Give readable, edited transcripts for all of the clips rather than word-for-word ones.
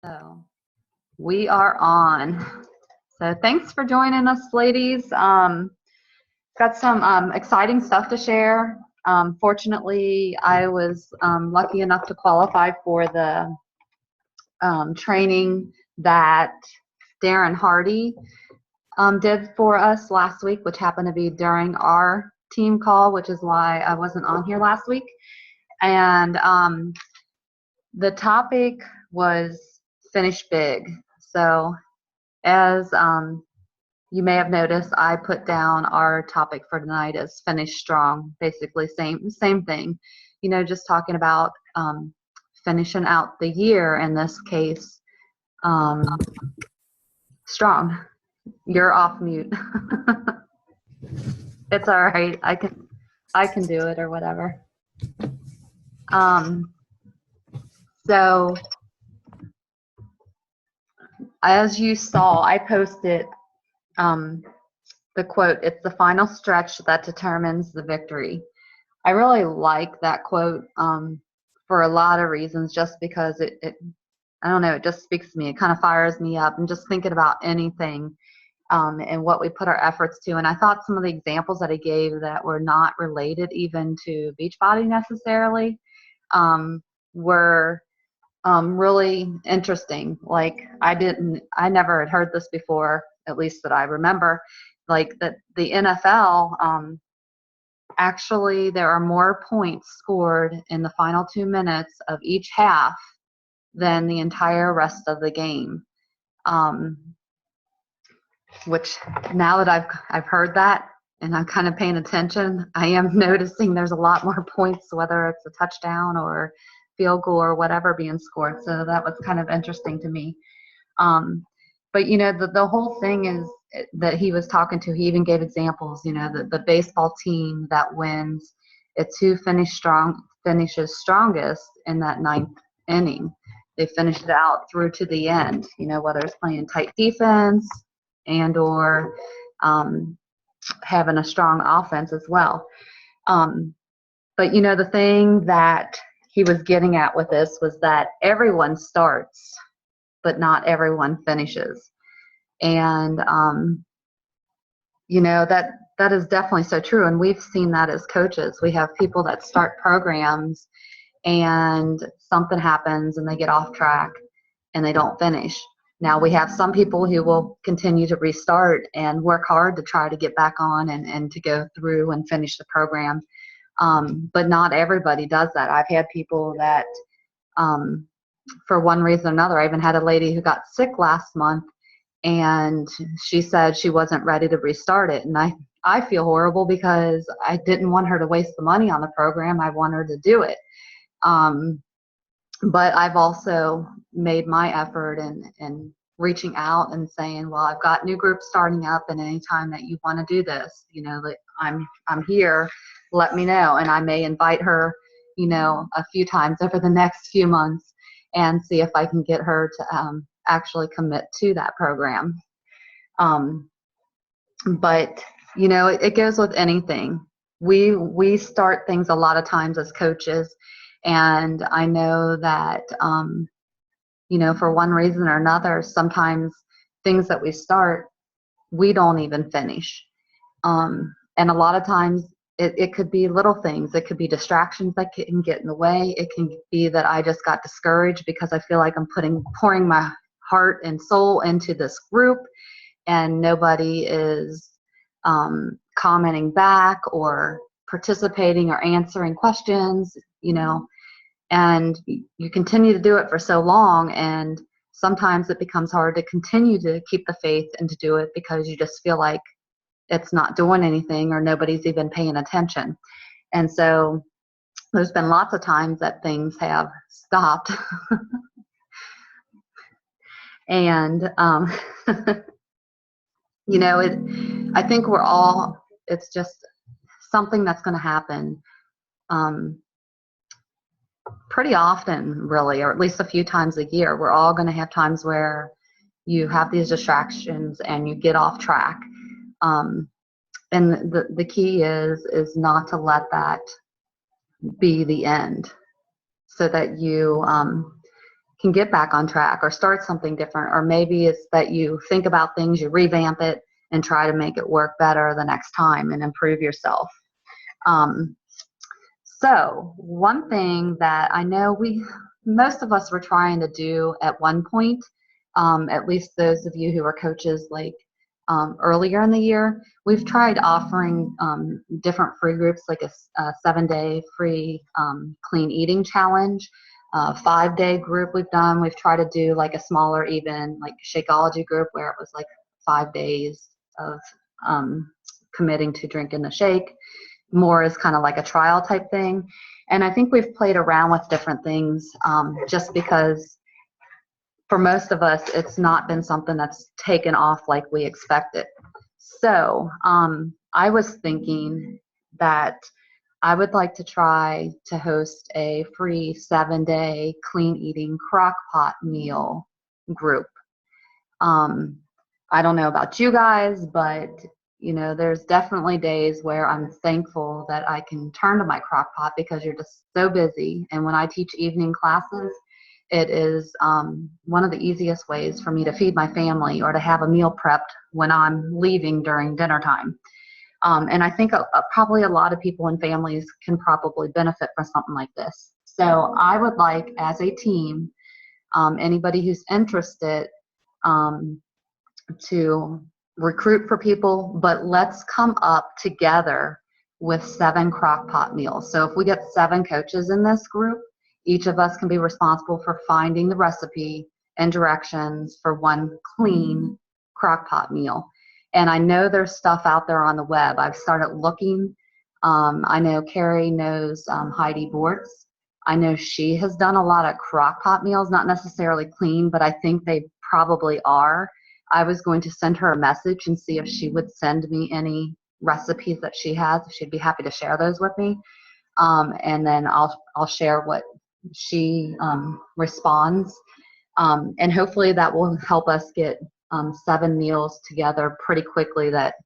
So we are on. So thanks for joining us, ladies. Got some exciting stuff to share. Fortunately, I was lucky enough to qualify for the training that Darren Hardy did for us last week, which happened to be during our team call, which is why I wasn't on here last week. And the topic was finish big. So as you may have noticed, I put down our topic for tonight as finish strong. Basically, same thing. You know, just talking about finishing out the year in this case, strong. You're off mute. It's all right. I can do it or whatever. So as you saw, I posted the quote, "It's the final stretch that determines the victory." I really like that quote for a lot of reasons, just because it I don't know, it just speaks to me. It kind of fires me up. I'm just thinking about anything and what we put our efforts to. And I thought some of the examples that I gave that were not related even to Beachbody necessarily were really interesting. Like I never had heard this before, at least that I remember, like that the NFL, actually there are more points scored in the final 2 minutes of each half than the entire rest of the game. Which now that I've heard that and I'm kind of paying attention, I am noticing there's a lot more points, whether it's a touchdown or field goal or whatever being scored. So that was kind of interesting to me. But you know, the whole thing is that he was talking to, he even gave examples, you know, the baseball team that wins, it's who finishes strongest in that ninth inning. They finished it out through to the end, you know, whether it's playing tight defense and or having a strong offense as well. But you know, the thing that he was getting at with this was that everyone starts, but not everyone finishes. And you know, that is definitely so true. And we've seen that as coaches. We have people that start programs and something happens and they get off track and they don't finish. Now we have some people who will continue to restart and work hard to try to get back on and to go through and finish the program. But not everybody does that. I've had people that, for one reason or another, I even had a lady who got sick last month and she said she wasn't ready to restart it. And I feel horrible because I didn't want her to waste the money on the program. I want her to do it. But I've also made my effort in reaching out and saying, well, I've got new groups starting up, and anytime that you want to do this, you know, that I'm here, let me know. And I may invite her, you know, a few times over the next few months and see if I can get her to actually commit to that program. But, you know, it goes with anything. We start things a lot of times as coaches, and I know that, you know, for one reason or another, sometimes things that we start, we don't even finish. And a lot of times it could be little things. It could be distractions that can get in the way. It can be that I just got discouraged because I feel like I'm pouring my heart and soul into this group and nobody is commenting back or participating or answering questions, you know, and you continue to do it for so long, and sometimes it becomes hard to continue to keep the faith and to do it because you just feel like it's not doing anything or nobody's even paying attention. And so there's been lots of times that things have stopped. And you know, I think it's just something that's going to happen pretty often, really, or at least a few times a year. We're all going to have times where you have these distractions and you get off track. And the key is not to let that be the end, so that you can get back on track or start something different. Or maybe it's that you think about things, you revamp it and try to make it work better the next time and improve yourself. So one thing that I know most of us were trying to do at one point, at least those of you who are coaches like earlier in the year, we've tried offering different free groups, like a 7-day free clean eating challenge, 5-day group we've done. We've tried to do like a smaller, even like Shakeology group where it was like 5 days of committing to drinking the shake. More as kind of like a trial type thing. And I think we've played around with different things just because for most of us, it's not been something that's taken off like we expected. So I was thinking that I would like to try to host a free 7-day clean eating crock pot meal group. I don't know about you guys, but there's definitely days where I'm thankful that I can turn to my crock pot because you're just so busy. And when I teach evening classes, it is one of the easiest ways for me to feed my family or to have a meal prepped when I'm leaving during dinner time. And I think probably a lot of people and families can probably benefit from something like this. So I would like, as a team, anybody who's interested, to recruit for people, but let's come up together with 7 crock pot meals. So if we get 7 coaches in this group, each of us can be responsible for finding the recipe and directions for one clean crock pot meal. And I know there's stuff out there on the web. I've started looking. I know Carrie knows Heidi Bortz. I know she has done a lot of crock pot meals, not necessarily clean, but I think they probably are. I was going to send her a message and see if she would send me any recipes that she has. She'd be happy to share those with me. And then I'll share what she responds. And hopefully that will help us get 7 meals together pretty quickly that,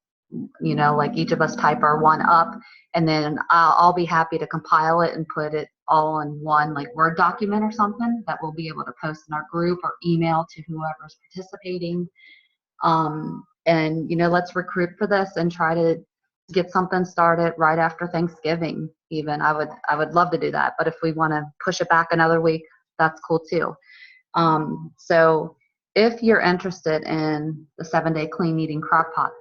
like each of us type our one up. And then I'll be happy to compile it and put it all in one like Word document or something that we'll be able to post in our group or email to whoever's participating. And let's recruit for this and try to get something started right after Thanksgiving. Even I would love to do that, but if we want to push it back another week, that's cool too. So if you're interested in the 7-day clean eating crock pot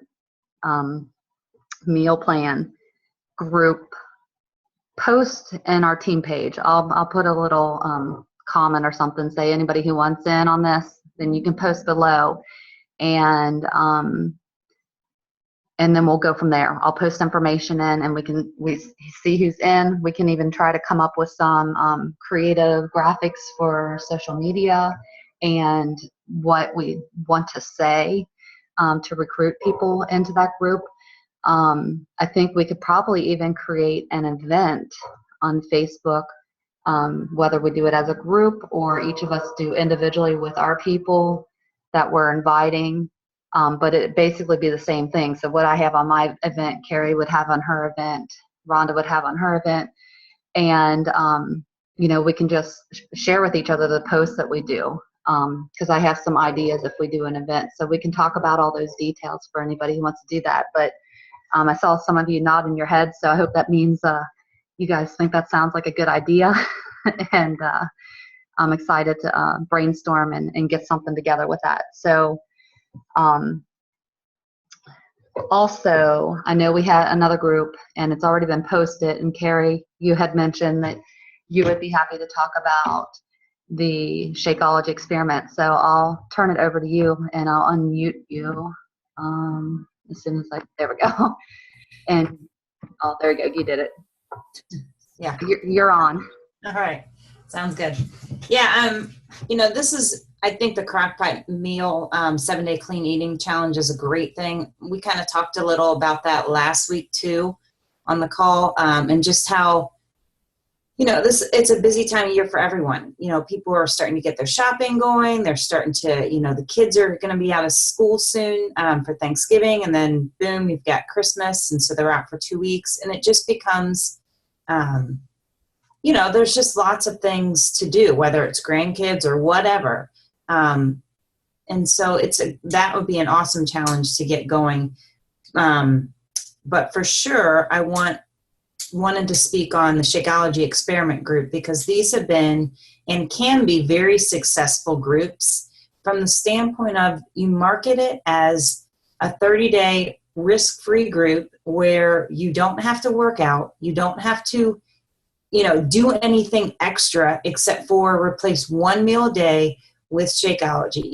meal plan group, post in our team page. I'll put a little comment or something, say anybody who wants in on this, then you can post below, and then we'll go from there. I'll post information in, and we see who's in. We can even try to come up with some creative graphics for social media and what we want to say to recruit people into that group. I think we could probably even create an event on Facebook, whether we do it as a group or each of us do individually with our people that we're inviting. But it basically be the same thing. So what I have on my event, Carrie would have on her event, Rhonda would have on her event. And, we can just share with each other the posts that we do. Because I have some ideas if we do an event. So we can talk about all those details for anybody who wants to do that. But I saw some of you nodding your heads, so I hope that means you guys think that sounds like a good idea. And I'm excited to brainstorm and get something together with that. So also, I know we had another group, and it's already been posted, and Carrie, you had mentioned that you would be happy to talk about the Shakeology experiment. So I'll turn it over to you, and I'll unmute you as soon as there we go. And oh, there you go. You did it. Yeah. You're on. All right. Sounds good. Yeah. This is, I think the crockpot meal 7-day clean eating challenge is a great thing. We kind of talked a little about that last week too on the call, and just how, it's a busy time of year for everyone. People are starting to get their shopping going. They're starting to, the kids are going to be out of school soon for Thanksgiving, and then boom, you've got Christmas. And so they're out for 2 weeks, and it just becomes, there's just lots of things to do, whether it's grandkids or whatever. And so that would be an awesome challenge to get going. But for sure, I wanted to speak on the Shakeology experiment group, because these have been and can be very successful groups from the standpoint of you market it as a 30-day risk-free group where you don't have to work out, you don't have to do anything extra except for replace one meal a day with Shakeology.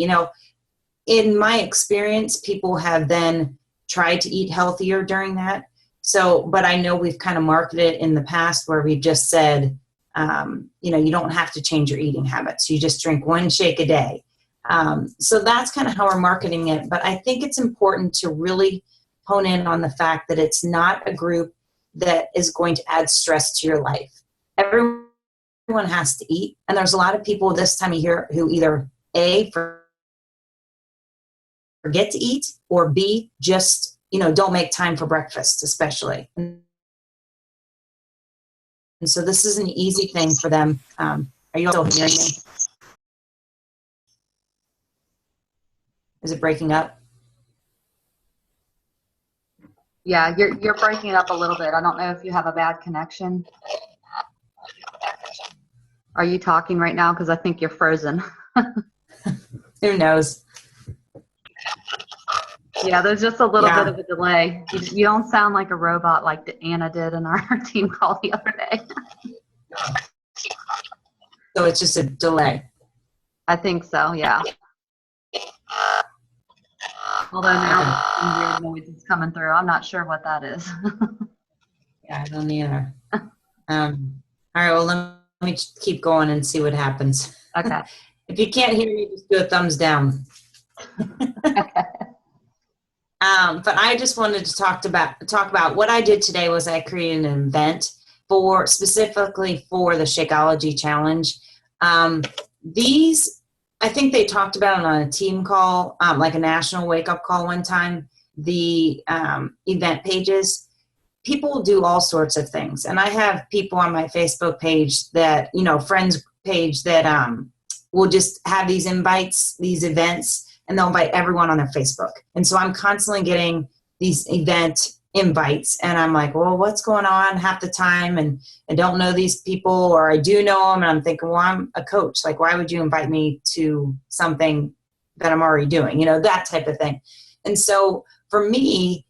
In my experience, people have then tried to eat healthier during that. So, but I know we've kind of marketed it in the past where we've just said, you don't have to change your eating habits. You just drink one shake a day. So that's kind of how we're marketing it. But I think it's important to really hone in on the fact that it's not a group that is going to add stress to your life. Everyone has to eat. And there's a lot of people this time of year who either A, forget to eat, or B, just, don't make time for breakfast, especially. And so this is an easy thing for them. Are you still hearing me? Is it breaking up? Yeah, you're breaking up a little bit. I don't know if you have a bad connection. Are you talking right now? Because I think you're frozen. Who knows? Yeah, there's just a little bit of a delay. You don't sound like a robot like Anna did in our team call the other day. So it's just a delay. I think so, yeah. Although now some weird noise is coming through. I'm not sure what that is. Yeah, I don't either. All right, well, let me keep going and see what happens. Okay. If you can't hear me, just do a thumbs down. Okay. But I just wanted to talk about what I did today was I created an event specifically for the Shakeology Challenge. I think they talked about it on a team call, like a national wake-up call one time, the event pages. People do all sorts of things. And I have people on my Facebook page that, friends page that will just have these invites, these events, and they'll invite everyone on their Facebook. And so I'm constantly getting these event invites, and I'm like, well, what's going on half the time? And I don't know these people, or I do know them, and I'm thinking, well, I'm a coach. Like, why would you invite me to something that I'm already doing? That type of thing. And so for me,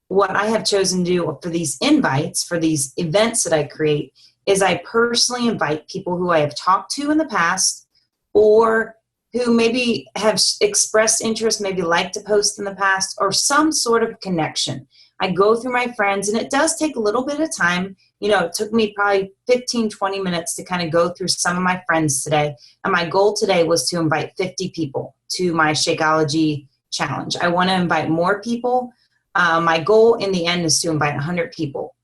what I have chosen to do for these invites, for these events that I create, is I personally invite people who I have talked to in the past, or who maybe have expressed interest, maybe like to post in the past, or some sort of connection. I go through my friends, and it does take a little bit of time. It took me probably 15, 20 minutes to kind of go through some of my friends today. And my goal today was to invite 50 people to my Shakeology Challenge. I want to invite more people. My goal in the end is to invite 100 people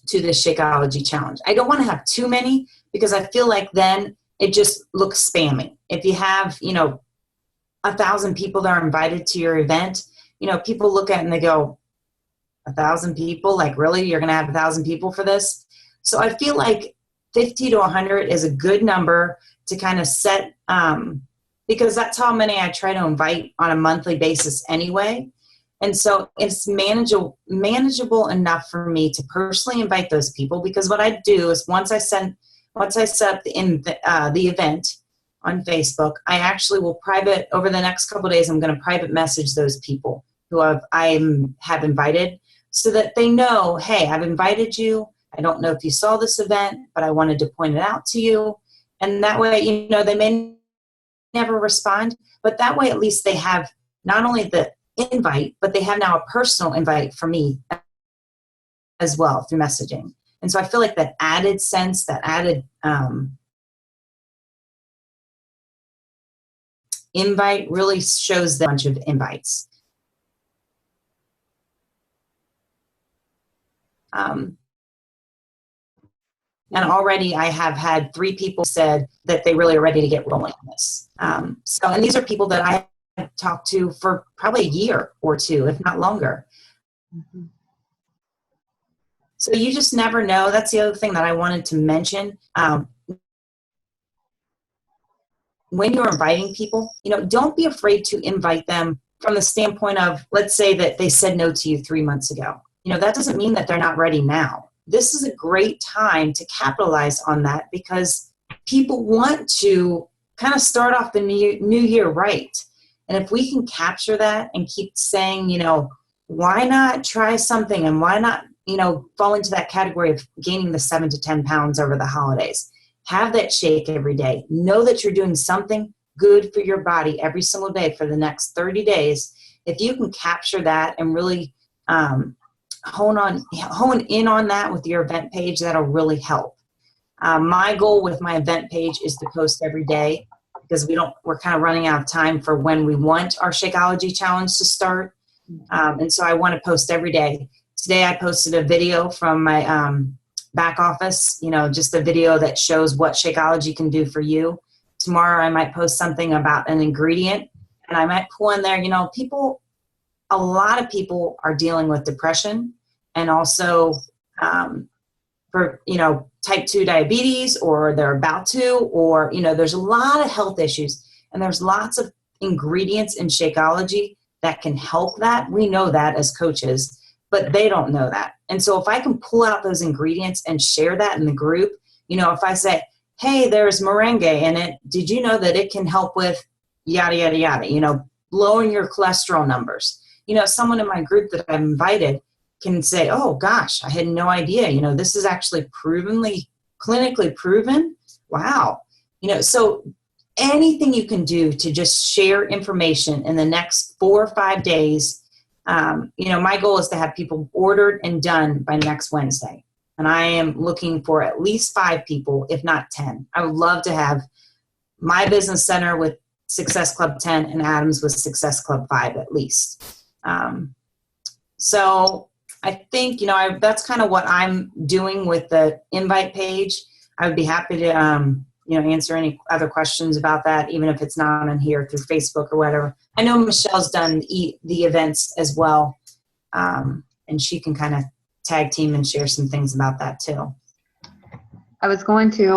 to this Shakeology Challenge. I don't want to have too many, because I feel like then it just looks spammy. If you have, 1,000 people that are invited to your event, people look at it and they go, 1,000 people? Like, really? You're going to have 1,000 people for this? So I feel like 50 to 100 is a good number to kind of set, because that's how many I try to invite on a monthly basis anyway. And so it's manageable enough for me to personally invite those people, because what I do is once I set up the event on Facebook, I actually will over the next couple of days, I'm going to private message those people who I have invited, so that they know, hey, I've invited you. I don't know if you saw this event, but I wanted to point it out to you. And that way, they may never respond, but that way at least they have not only the invite, but they have now a personal invite from me as well through messaging. And so I feel like that added sense, that added invite really shows the bunch of invites. And already I have had 3 people said that they really are ready to get rolling on this. And these are people that I have talked to for probably a year or 2, if not longer. Mm-hmm. So you just never know. That's the other thing that I wanted to mention. When you're inviting people, don't be afraid to invite them from the standpoint of, let's say that they said no to you 3 months ago. That doesn't mean that they're not ready now. This is a great time to capitalize on that, because people want to kind of start off the new year right. And if we can capture that and keep saying, why not try something, and why not, fall into that category of gaining the 7 to 10 pounds over the holidays. Have that shake every day. Know that you're doing something good for your body every single day for the next 30 days. If you can capture that and really hone in on that with your event page, that'll really help. My goal with my event page is to post every day, because we're kind of running out of time for when we want our Shakeology challenge to start. And so I want to post every day. Today I posted a video from my back office, just a video that shows what Shakeology can do for you. Tomorrow I might post something about an ingredient, and I might pull in there, a lot of people are dealing with depression, and also for, type 2 diabetes, or they're about to, or, there's a lot of health issues, and there's lots of ingredients in Shakeology that can help that. We know that as coaches, but they don't know that. And so if I can pull out those ingredients and share that in the group, if I say, hey, there's moringa in it, did you know that it can help with yada, yada, yada, lowering your cholesterol numbers? Someone in my group that I've invited can say, oh gosh, I had no idea, this is actually clinically proven. Wow. So anything you can do to just share information in the next 4 or 5 days. My goal is to have people ordered and done by next Wednesday. And I am looking for at least 5 people, if not 10. I would love to have my business center with Success Club 10 and Adams with Success Club 5 at least. So I think, that's kind of what I'm doing with the invite page. I would be happy to, answer any other questions about that, even if it's not on here through Facebook or whatever. I know Michelle's done the events as well, and she can kind of tag team and share some things about that too. I was going to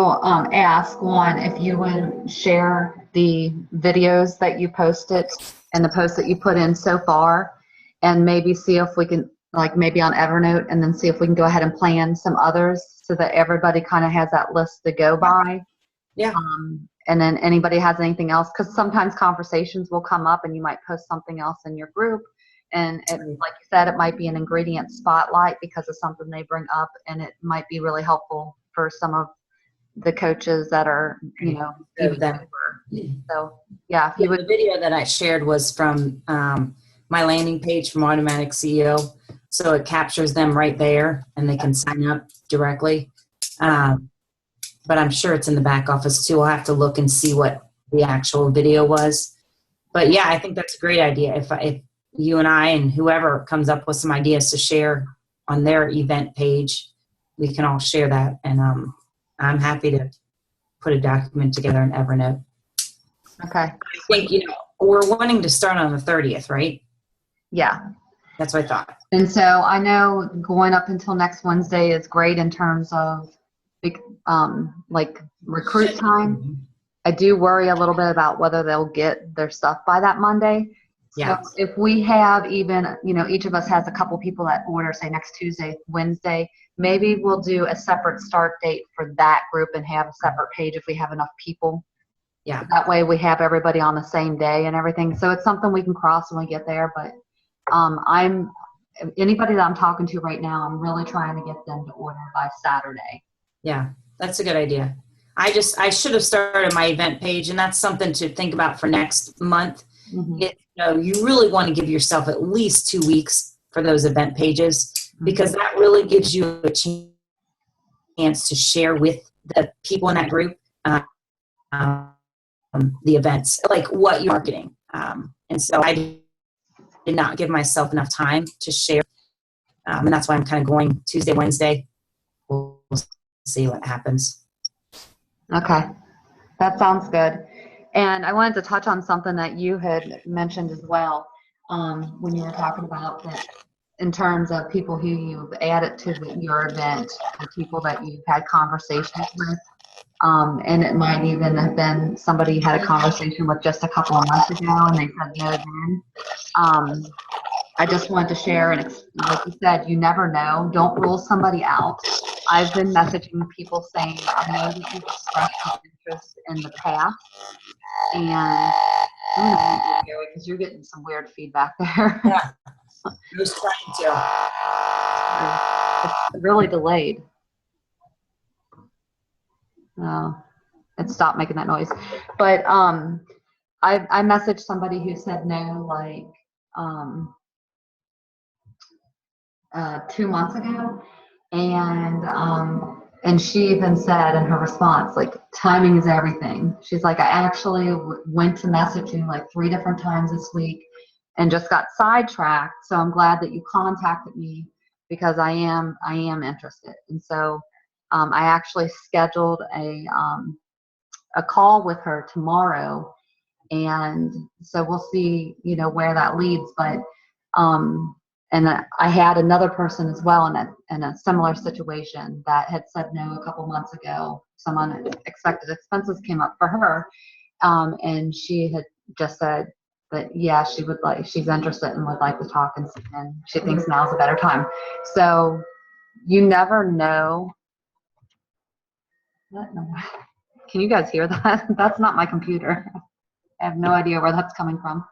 ask one, if you would share the videos that you posted and the posts that you put in so far, and maybe see if we can, like maybe on Evernote, and then see if we can go ahead and plan some others so that everybody kind of has that list to go by. Yeah. And then anybody has anything else, because sometimes conversations will come up and you might post something else in your group, and like you said, it might be an ingredient spotlight because of something they bring up, and it might be really helpful for some of the coaches that are, even newer. So yeah, if you would. The video that I shared was from my landing page from Automatic CEO, so it captures them right there and they can sign up directly. But I'm sure it's in the back office too. I'll have to look and see what the actual video was. But yeah, I think that's a great idea. If you and I and whoever comes up with some ideas to share on their event page, we can all share that. And I'm happy to put a document together in Evernote. Okay. I think, we're wanting to start on the 30th, right? Yeah. That's what I thought. And so I know going up until next Wednesday is great in terms of like recruit time. I do worry a little bit about whether they'll get their stuff by that Monday. Yeah. So if we have even, each of us has a couple people that order, say next Tuesday, Wednesday, maybe we'll do a separate start date for that group and have a separate page if we have enough people. Yeah. So that way we have everybody on the same day and everything. So it's something we can cross when we get there. But anybody that I'm talking to right now, I'm really trying to get them to order by Saturday. Yeah, that's a good idea. I should have started my event page, and that's something to think about for next month. Mm-hmm. You really want to give yourself at least 2 weeks for those event pages, because that really gives you a chance to share with the people in that group the events, like what you're marketing. And so I did not give myself enough time to share. And that's why I'm kind of going Tuesday, Wednesday. We'll see what happens. Okay. That sounds good. And I wanted to touch on something that you had mentioned as well when you were talking about that in terms of people who you've added to your event, the people that you've had conversations with. And it might even have been somebody you had a conversation with just a couple of months ago and they said no then. I just wanted to share, and like you said, you never know. Don't rule somebody out. I've been messaging people saying, I know that you've expressed some interest in the past, and I'm going to mute you, Gary, because you're getting some weird feedback there. Yeah, I was trying to. It's really delayed. It stopped making that noise. But I messaged somebody who said no, like 2 months ago, and she even said in her response, like, timing is everything. She's like, I actually went to message you like 3 different times this week and just got sidetracked. So I'm glad that you contacted me because I am interested. And so I actually scheduled a call with her tomorrow, and so we'll see, where that leads. But and I had another person as well in a similar situation that had said no a couple months ago. Some unexpected expenses came up for her, and she had just said that she's interested and would like to talk, and she thinks now's a better time. So you never know. Can you guys hear that? That's not my computer. I have no idea where that's coming from.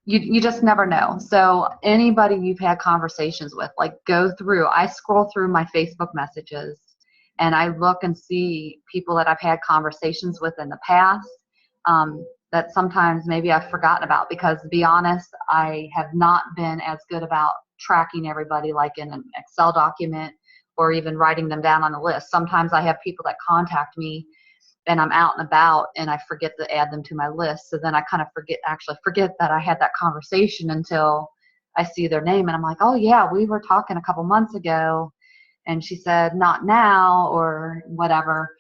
You just never know. So anybody you've had conversations with, like, I scroll through my Facebook messages and I look and see people that I've had conversations with in the past, that sometimes maybe I've forgotten about, because to be honest, I have not been as good about tracking everybody like in an Excel document or even writing them down on a list. Sometimes I have people that contact me and I'm out and about and I forget to add them to my list. So then I kind of forget that I had that conversation until I see their name and I'm like, oh yeah, we were talking a couple months ago and she said not now or whatever.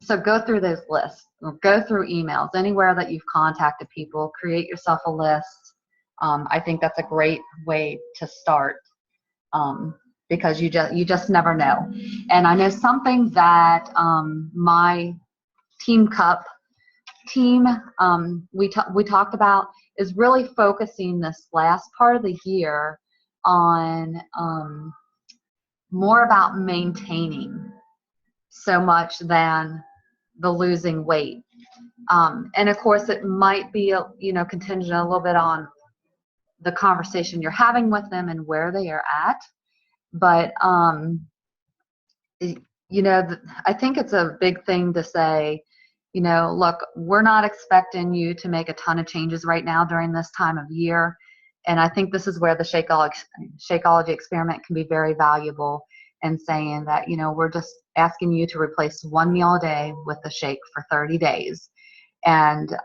So go through those lists, or go through emails, anywhere that you've contacted people, create yourself a list. I think that's a great way to start. Because you just never know. And I know something that my Team Cup team we talked about is really focusing this last part of the year on more about maintaining so much than the losing weight. And of course, it might be contingent a little bit on the conversation you're having with them and where they are at. But I think it's a big thing to say, look, we're not expecting you to make a ton of changes right now during this time of year. And I think this is where the Shakeology experiment can be very valuable, in saying that, we're just asking you to replace 1 meal a day with a shake for 30 days. And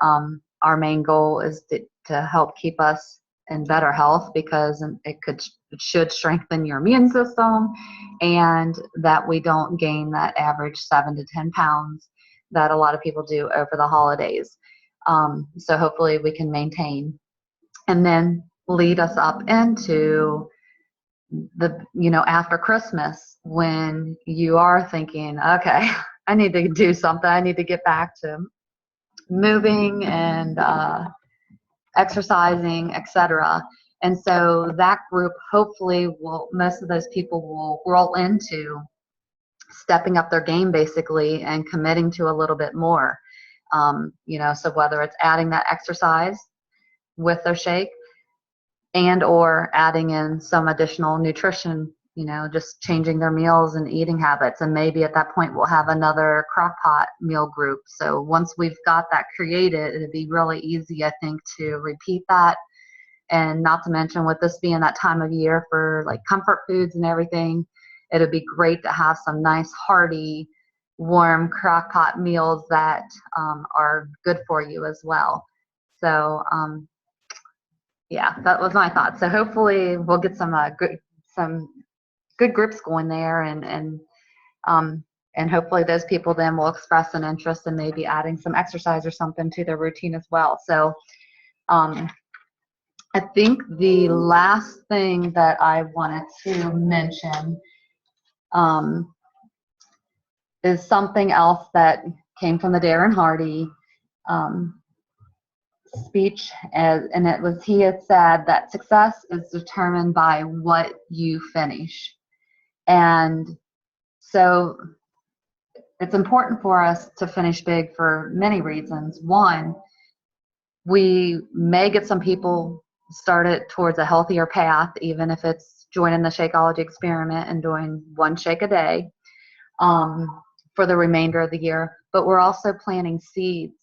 our main goal is to help keep us in better health, because it should strengthen your immune system, and that we don't gain that average 7 to 10 pounds that a lot of people do over the holidays. So hopefully we can maintain, and then lead us up into the, after Christmas, when you are thinking, okay, I need to do something. I need to get back to moving and exercising, etc. And so that group, hopefully, most of those people will roll into stepping up their game, basically, and committing to a little bit more. So whether it's adding that exercise with their shake, and or adding in some additional nutrition, just changing their meals and eating habits. And maybe at that point we'll have another crock pot meal group. So once we've got that created, it'd be really easy, I think, to repeat that. And not to mention, with this being that time of year for like comfort foods and everything, it'd be great to have some nice hearty warm crock pot meals that are good for you as well. So yeah, that was my thought. So hopefully we'll get some good groups going there, and hopefully those people then will express an interest in maybe adding some exercise or something to their routine as well. So I think the last thing that I wanted to mention is something else that came from the Darren Hardy um, speech, and it was, he had said that success is determined by what you finish. And so it's important for us to finish big for many reasons. One, we may get some people started towards a healthier path, even if it's joining the Shakeology experiment and doing one shake a day for the remainder of the year. But we're also planting seeds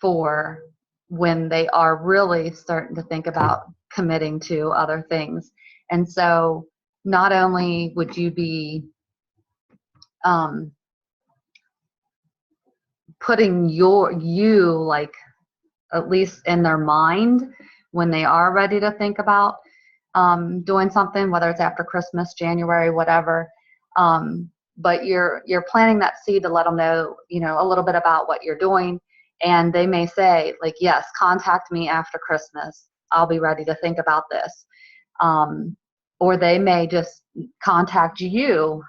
for when they are really starting to think about committing to other things. And so not only would you be putting you like at least in their mind when they are ready to think about doing something, whether it's after Christmas, January, whatever. But you're planting that seed to let them know, a little bit about what you're doing. And they may say, like, yes, contact me after Christmas. I'll be ready to think about this. Or they may just contact you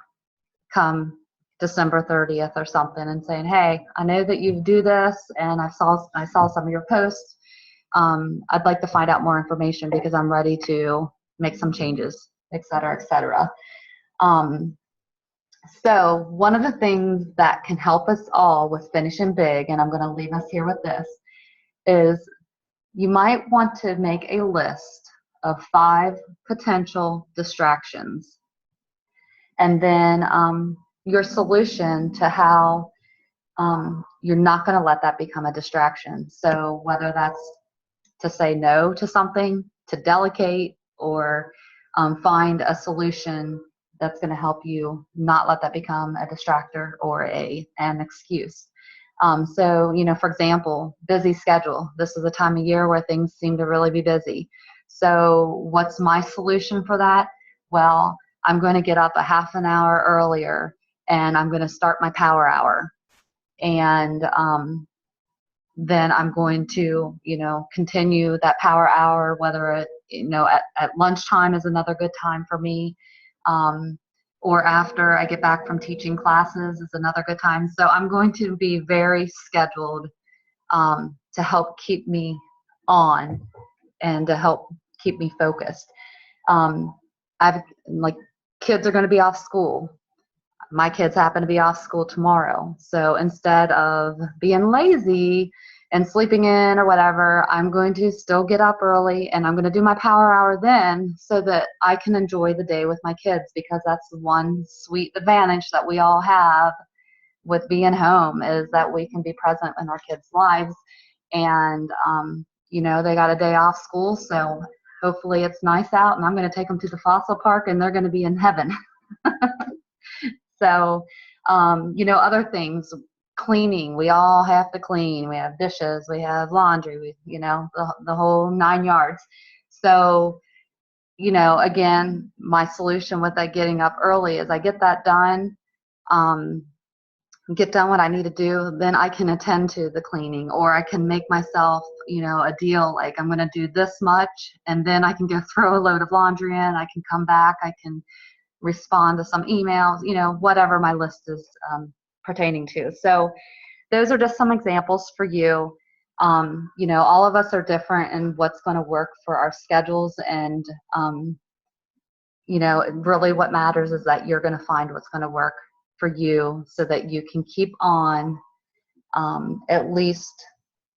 come December 30th or something and saying, hey, I know that you do this and I saw some of your posts. I'd like to find out more information because I'm ready to make some changes, et cetera, et cetera. So one of the things that can help us all with finishing big, and I'm going to leave us here with this, is you might want to make a list of 5 potential distractions. And then your solution to how you're not going to let that become a distraction. So whether that's to say no to something, to delegate, or find a solution that's going to help you not let that become a distractor or an excuse. So, for example, busy schedule. This is a time of year where things seem to really be busy. So what's my solution for that? Well, I'm going to get up a half an hour earlier and I'm going to start my power hour. And then I'm going to, continue that power hour, whether it, at lunchtime is another good time for me. Or after I get back from teaching classes is another good time. So I'm going to be very scheduled to help keep me on and to help keep me focused. I've like kids are going to be off school. My kids happen to be off school tomorrow. So instead of being lazy and sleeping in or whatever, I'm going to still get up early and I'm going to do my power hour then so that I can enjoy the day with my kids, because that's one sweet advantage that we all have with being home, is that we can be present in our kids' lives. And, they got a day off school, so hopefully it's nice out and I'm going to take them to the fossil park and they're going to be in heaven. So, other things, cleaning, we all have to clean. We have dishes, we have laundry, the whole 9 yards. So, again, my solution with that getting up early is I get that done, get done what I need to do, then I can attend to the cleaning, or I can make myself, a deal like I'm going to do this much and then I can go throw a load of laundry in. I can come back, I can respond to some emails, whatever my list is pertaining to. So those are just some examples for you. All of us are different in what's going to work for our schedules. And, really what matters is that you're going to find what's going to work for you so that you can keep on at least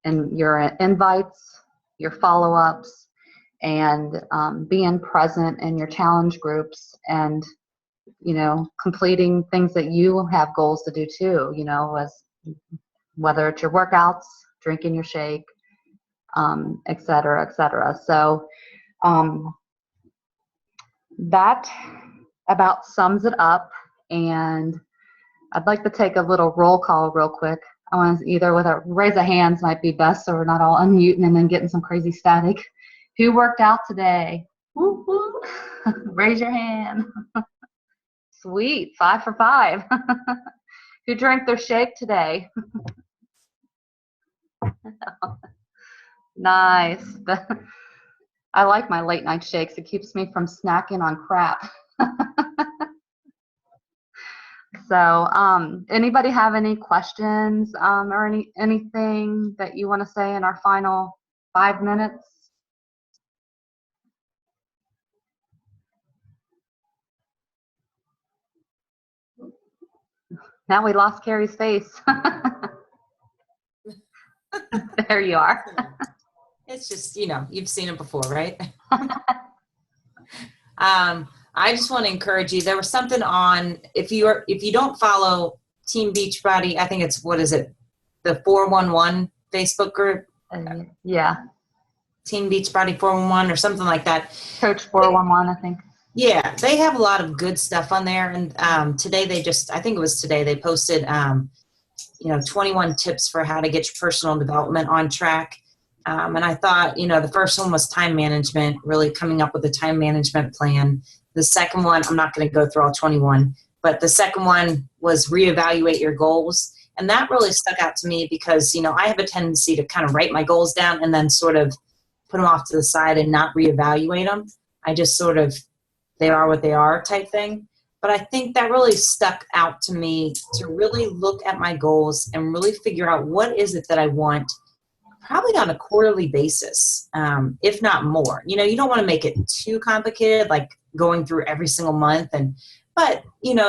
in your invites, your follow-ups, and being present in your challenge groups, and completing things that you have goals to do too, as whether it's your workouts, drinking your shake, et cetera, et cetera. So that about sums it up. And I'd like to take a little roll call real quick. I want to either with a raise of hands might be best, so we're not all unmuting and then getting some crazy static. Who worked out today? Woo, woo. Raise your hand. Sweet, 5 for 5. Who drank their shake today? Nice. I like my late night shakes. It keeps me from snacking on crap. So, anybody have any questions or anything that you want to say in our final 5 minutes? Now we lost Carrie's face. There you are. It's just, you've seen it before, right? I just want to encourage you. There was something on, if you don't follow Team Beachbody, I think it's, what is it? The 411 Facebook group? Yeah. Team Beachbody 411 or something like that. Coach 411, I think. Yeah, they have a lot of good stuff on there. And today I think it was today, they posted, 21 tips for how to get your personal development on track. And I thought, the first one was time management, really coming up with a time management plan. The second one, I'm not going to go through all 21, but the second one was reevaluate your goals. And that really stuck out to me because, I have a tendency to kind of write my goals down and then sort of put them off to the side and not reevaluate them. I just sort of, they are what they are type thing. But I think that really stuck out to me to really look at my goals and really figure out what is it that I want, probably on a quarterly basis, if not more. You don't want to make it too complicated, like going through every single month. But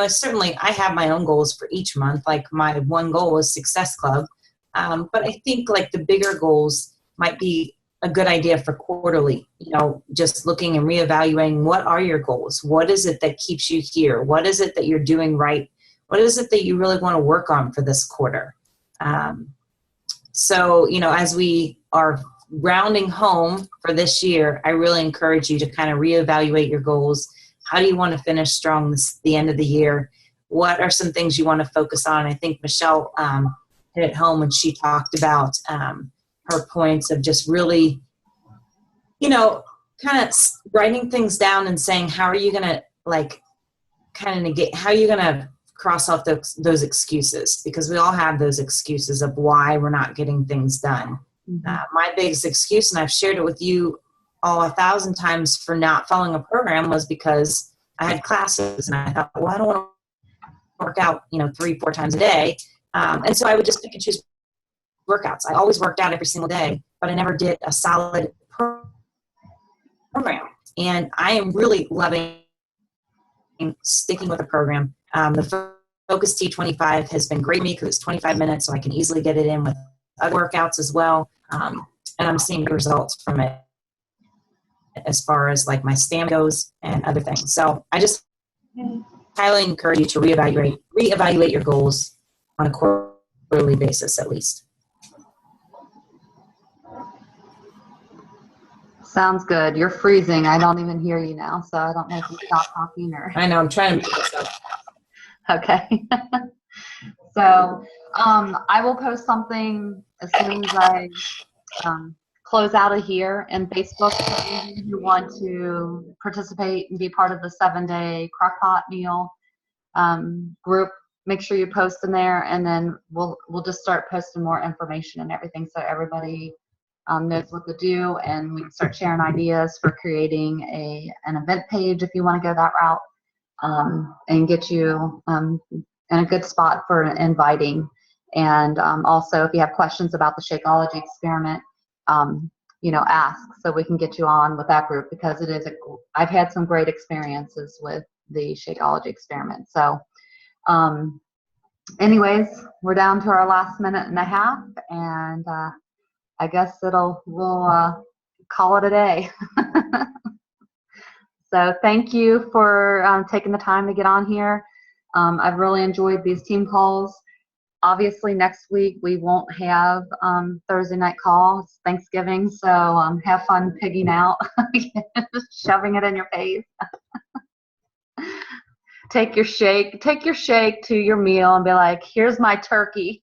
certainly I have my own goals for each month. Like my one goal is Success Club. But I think like the bigger goals might be a good idea for quarterly, just looking and reevaluating what are your goals? What is it that keeps you here? What is it that you're doing right? What is it that you really want to work on for this quarter? So, as we are rounding home for this year, I really encourage you to kind of reevaluate your goals. How do you want to finish strong the end of the year? What are some things you want to focus on? I think Michelle hit it home when she talked about her points of just really, kind of writing things down and saying, how are you going to how are you going to cross off those excuses? Because we all have those excuses of why we're not getting things done. Mm-hmm. My biggest excuse, and I've shared it with you all 1,000 times for not following a program, was because I had classes and I thought, well, I don't want to work out, 3-4 times a day. And so I would just pick and choose workouts. I always worked out every single day, but I never did a solid program. And I am really loving sticking with the program. The Focus T25 has been great for me because it's 25 minutes, so I can easily get it in with other workouts as well. And I'm seeing good results from it as far as like my stamina goes and other things. So I just highly encourage you to reevaluate your goals on a quarterly basis at least. Sounds good. You're freezing. I don't even hear you now, so I don't know if you stop talking or. I know. I'm trying to. Okay. So I will post something as soon as I close out of here in Facebook. So if you want to participate and be part of the 7-day crockpot meal group, make sure you post in there, and then we'll just start posting more information and everything so everybody knows what to do, and we can start sharing ideas for creating an event page if you want to go that route, and get you in a good spot for inviting. And also, if you have questions about the Shakeology experiment, ask so we can get you on with that group, because I've had some great experiences with the Shakeology experiment. So anyways, we're down to our last minute and a half, and I guess we'll call it a day. So thank you for taking the time to get on here. I've really enjoyed these team calls. Obviously, next week we won't have Thursday night calls, Thanksgiving, so have fun pigging out, shoving it in your face. Take your shake to your meal and be like, here's my turkey.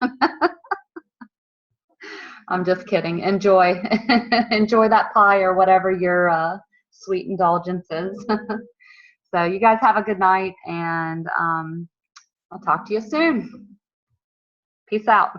I'm just kidding. Enjoy that pie or whatever your sweet indulgence is. So you guys have a good night, and I'll talk to you soon. Peace out.